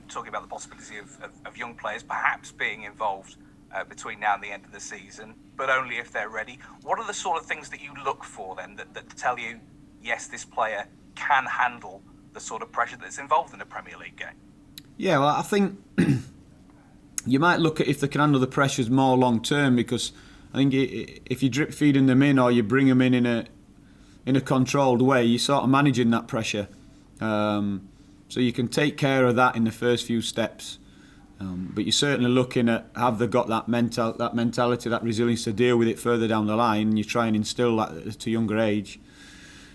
talking about the possibility of young players perhaps being involved between now and the end of the season, but only if they're ready. What are the sort of things that you look for then that tell you, yes, this player can handle the sort of pressure that's involved in a Premier League game? Yeah, well, I think you might look at if they can handle the pressures more long term, because I think if you're drip feeding them in or you bring them in a controlled way, you're sort of managing that pressure. So you can take care of that in the first few steps. But you're certainly looking at, have they got that mentality, that resilience to deal with it further down the line, and you try and instill that at a younger age.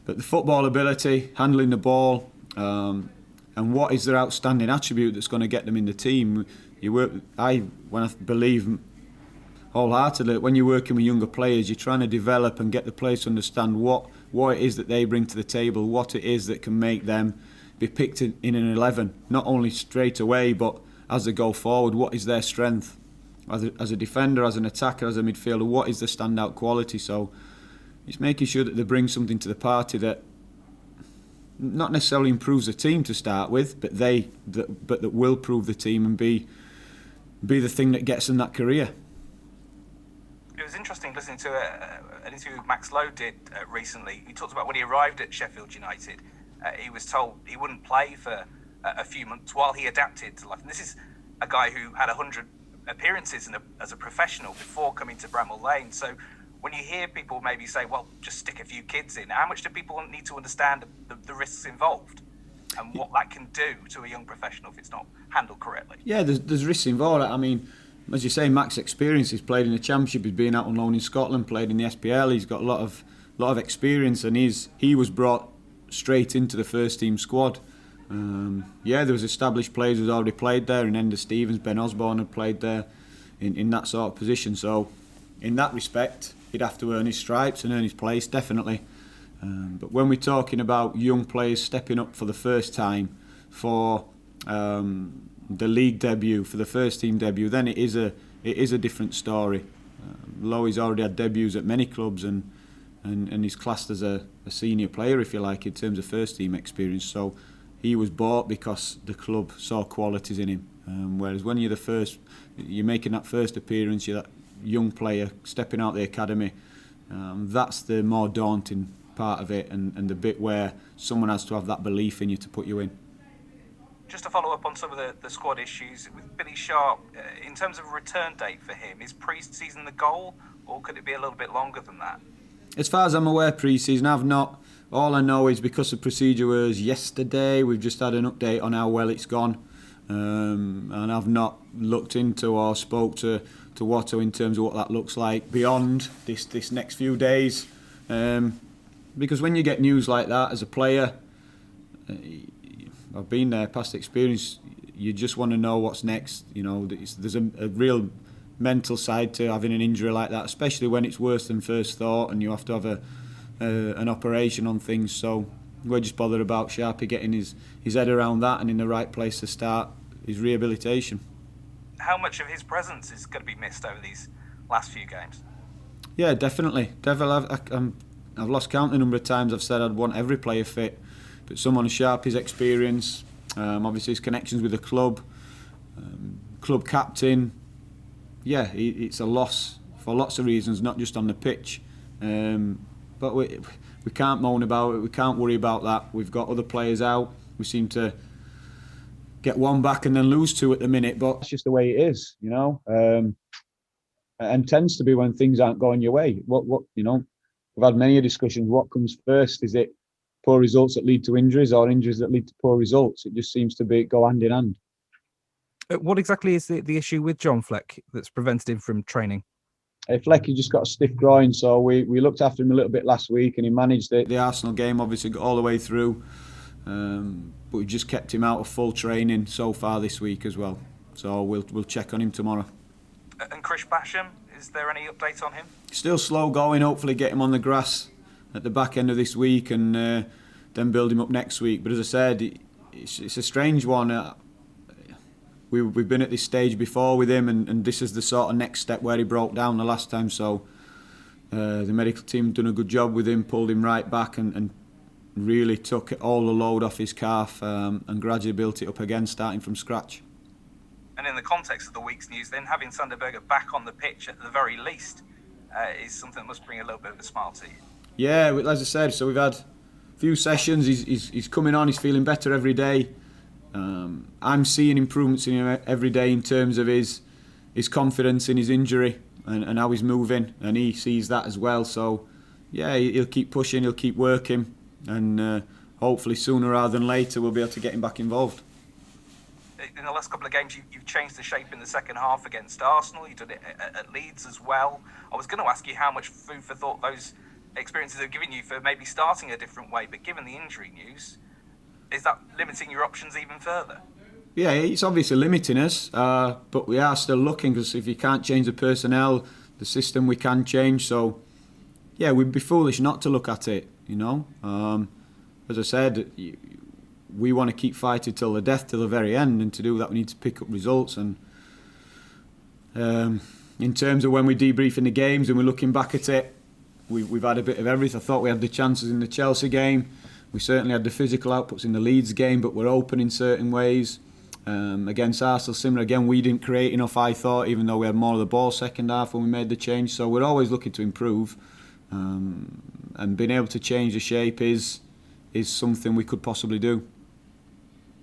But the football ability, handling the ball, and what is their outstanding attribute that's going to get them in the team. I believe wholeheartedly, when you're working with younger players, you're trying to develop and get the players to understand what it is that they bring to the table, what it is that can make them be picked in an 11, not only straight away, but as they go forward. What is their strength as a defender, as an attacker, as a midfielder? What is the standout quality? So it's making sure that they bring something to the party that not necessarily improves the team to start with, but that will prove the team and be the thing that gets them that career. It was interesting listening to an interview Max Lowe did recently. He talked about when he arrived at Sheffield United, he was told he wouldn't play for a few months while he adapted to life. And this is a guy who had 100 appearances as a professional before coming to Bramall Lane. So when you hear people maybe say, well, just stick a few kids in, how much do people need to understand the risks involved and what that can do to a young professional if it's not handled correctly? Yeah, there's risks involved. I mean, as you say, Max experience. He's played in the Championship, he's been out on loan in Scotland, played in the SPL, he's got a lot of experience, and he was brought straight into the first team squad. There was established players who'd already played there, and Enda Stevens, Ben Osborne had played there in that sort of position. So in that respect, he'd have to earn his stripes and earn his place, definitely. But when we're talking about young players stepping up for the first time for the league debut, for the first team debut, then it is a different story. Lowe's already had debuts at many clubs and he's classed as a senior player, if you like, in terms of first team experience. So he was bought because the club saw qualities in him. Whereas when you're making that first appearance, you're that young player stepping out the academy. That's the more daunting part of it, and the bit where someone has to have that belief in you to put you in. Just to follow up on some of the squad issues, with Billy Sharp, in terms of a return date for him, is pre-season the goal, or could it be a little bit longer than that? As far as I'm aware, pre-season, I've not. All I know is because the procedure was yesterday, we've just had an update on how well it's gone. And I've not looked into or spoke to Watto in terms of what that looks like beyond this next few days. Because when you get news like that as a player, I've been there, past experience, you just want to know what's next. You know, there's a real mental side to having an injury like that, especially when it's worse than first thought and you have to have an operation on things. So we're just bothered about Sharpie getting his head around that and in the right place to start his rehabilitation. How much of his presence is going to be missed over these last few games? Yeah, definitely. I've lost count the number of times I've said I'd want every player fit, but someone as Sharpie's experience, obviously his connections with the club, club captain, it's a loss for lots of reasons, not just on the pitch. But we can't moan about it, we can't worry about that. We've got other players out. We seem to get one back and then lose two at the minute, but it's just the way it is, you know. And tends to be when things aren't going your way. What you know, we've had many discussions. What comes first? Is it poor results that lead to injuries, or injuries that lead to poor results? It just seems to go hand in hand. What exactly is the issue with John Fleck that's prevented him from training? Fleck, he just got a stiff groin, so we looked after him a little bit last week, and he managed it. The Arsenal game obviously got all the way through, but we just kept him out of full training so far this week as well. So we'll check on him tomorrow. And Chris Basham, is there any update on him? Still slow going. Hopefully get him on the grass at the back end of this week, and then build him up next week. But as I said, it's a strange one. We've been at this stage before with him, and this is the sort of next step where he broke down the last time. So the medical team done a good job with him, pulled him right back, and really took all the load off his calf and gradually built it up again, starting from scratch. And in the context of the week's news, then having Sanderberger back on the pitch at the very least is something that must bring a little bit of a smile to you. Yeah, as I said, so we've had a few sessions. He's coming on. He's feeling better every day. I'm seeing improvements in him every day in terms of his confidence in his injury and how he's moving, and he sees that as well. So, yeah, he'll keep pushing, he'll keep working, and hopefully sooner rather than later we'll be able to get him back involved. In the last couple of games, you've changed the shape in the second half against Arsenal. You did it at Leeds as well. I was going to ask you how much food for thought those experiences have given you for maybe starting a different way, but given the injury news, is that limiting your options even further? Yeah, it's obviously limiting us, but we are still looking, because if you can't change the personnel, the system we can change. So, yeah, we'd be foolish not to look at it, you know. As I said, we want to keep fighting till the death, till the very end, and to do that we need to pick up results. And in terms of when we debrief in the games and we're looking back at it, we've had a bit of everything. I thought we had the chances in the Chelsea game. We certainly had the physical outputs in the Leeds game, but we're open in certain ways. Against Arsenal, similar again, we didn't create enough, I thought, even though we had more of the ball second half when we made the change. So we're always looking to improve, and being able to change the shape is something we could possibly do.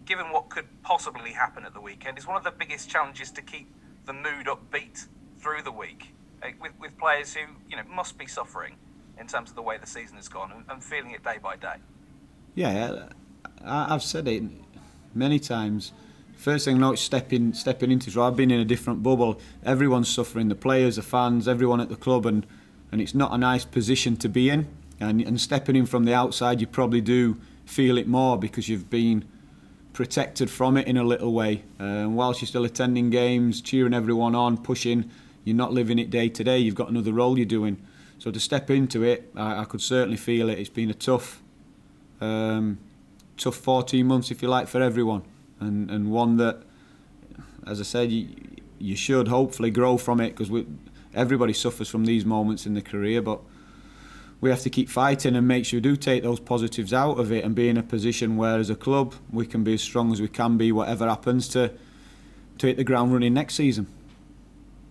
Given what could possibly happen at the weekend, is one of the biggest challenges to keep the mood upbeat through the week, with players who must be suffering in terms of the way the season has gone and feeling it day by day. Yeah, I've said it many times. First thing I know is stepping into it. So I've been in a different bubble. Everyone's suffering, the players, the fans, everyone at the club, and it's not a nice position to be in. And stepping in from the outside, you probably do feel it more because you've been protected from it in a little way. And whilst you're still attending games, cheering everyone on, pushing, you're not living it day to day. You've got another role you're doing. So to step into it, I could certainly feel it. It's been a tough 14 months, if you like, for everyone. And one that, as I said, you should hopefully grow from it, because everybody suffers from these moments in their career, but we have to keep fighting and make sure we do take those positives out of it and be in a position where, as a club, we can be as strong as we can be, whatever happens, to hit the ground running next season.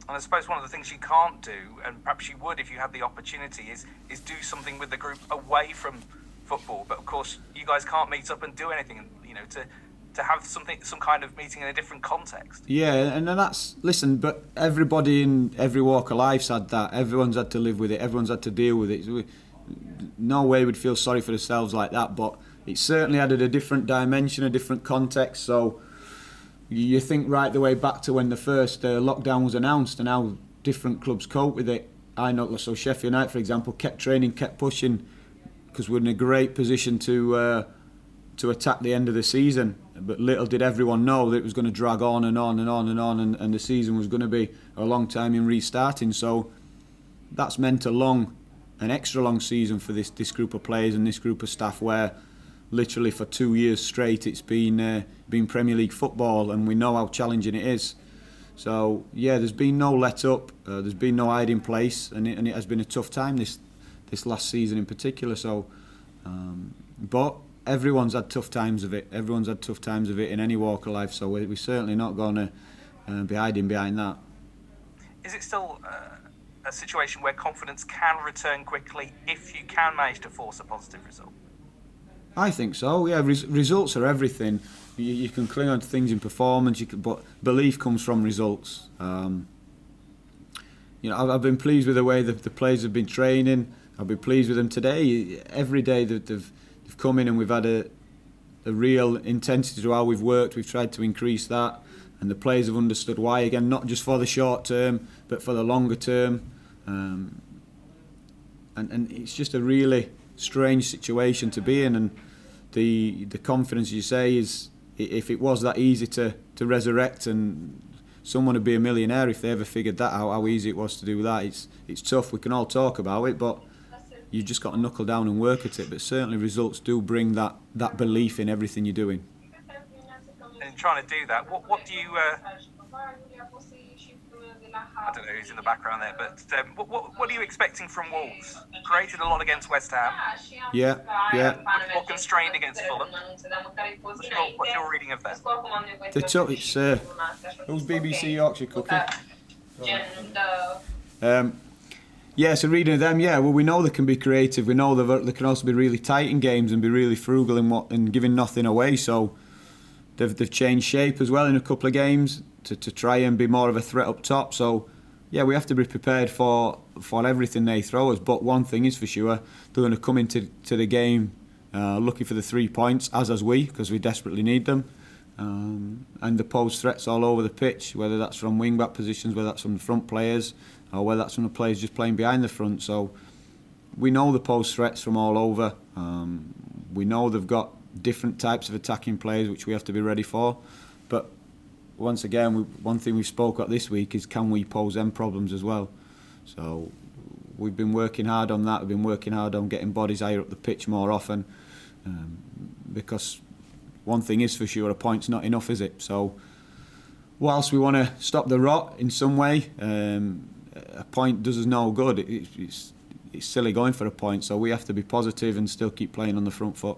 And I suppose one of the things you can't do, and perhaps you would if you had the opportunity, is do something with the group away from football. But of course, you guys can't meet up and do anything, to have some kind of meeting in a different context. Yeah, and that's, listen, but everybody in every walk of life's had that. Everyone's had to live with it. Everyone's had to deal with it. No way we'd feel sorry for ourselves like that, but it certainly added a different dimension, a different context. So you think right the way back to when the first lockdown was announced and how different clubs cope with it. I know, so Sheffield United, for example, kept training, kept pushing, because we're in a great position to attack the end of the season. But little did everyone know that it was going to drag on and on and on and on, and the season was going to be a long time in restarting. So that's meant an extra long season for this group of players and this group of staff, where literally for 2 years straight it's been Premier League football, and we know how challenging it is. So yeah, there's been no let up, there's been no hiding place, and it has been a tough time this last season in particular. So, but everyone's had tough times of it. Everyone's had tough times of it in any walk of life. So we're certainly not going to be hiding behind that. Is it still a situation where confidence can return quickly if you can manage to force a positive result? I think so. Yeah, results are everything. You can cling on to things in performance, but belief comes from results. I've been pleased with the way the players have been training. I've been pleased with them today. Every day that they've come in and we've had a real intensity to how we've worked. We've tried to increase that, and the players have understood why. Again, not just for the short term, but for the longer term. And it's just a really strange situation to be in. And the confidence, you say, is, if it was that easy to resurrect, and someone would be a millionaire if they ever figured that out, how easy it was to do that. It's tough. We can all talk about it, but you've just got to knuckle down and work at it. But certainly results do bring that belief in everything you're doing. And trying to do that, what do you I don't know who's in the background there, but what are you expecting from Wolves? Created a lot against West Ham. Yeah, yeah. More constrained against Fulham. What's your reading of them? Who's BBC Yorkshire cookie? Yeah, so reading of them, yeah, well, we know they can be creative. We know they can also be really tight in games and be really frugal in giving nothing away. So they've changed shape as well in a couple of games to try and be more of a threat up top. So yeah, we have to be prepared for everything they throw us. But one thing is for sure, they're going to come into the game looking for the 3 points, as we, because we desperately need them. And they pose threats all over the pitch, whether that's from wing-back positions, whether that's from the front players, or whether that's from the players just playing behind the front. So we know they pose threats from all over. We know they've got different types of attacking players which we have to be ready for. But once again, one thing we spoke about this week is, can we pose them problems as well? So we've been working hard on that. We've been working hard on getting bodies higher up the pitch more often, because one thing is for sure, a point's not enough, is it? So whilst we want to stop the rot in some way, a point does us no good. It's silly going for a point, so we have to be positive and still keep playing on the front foot.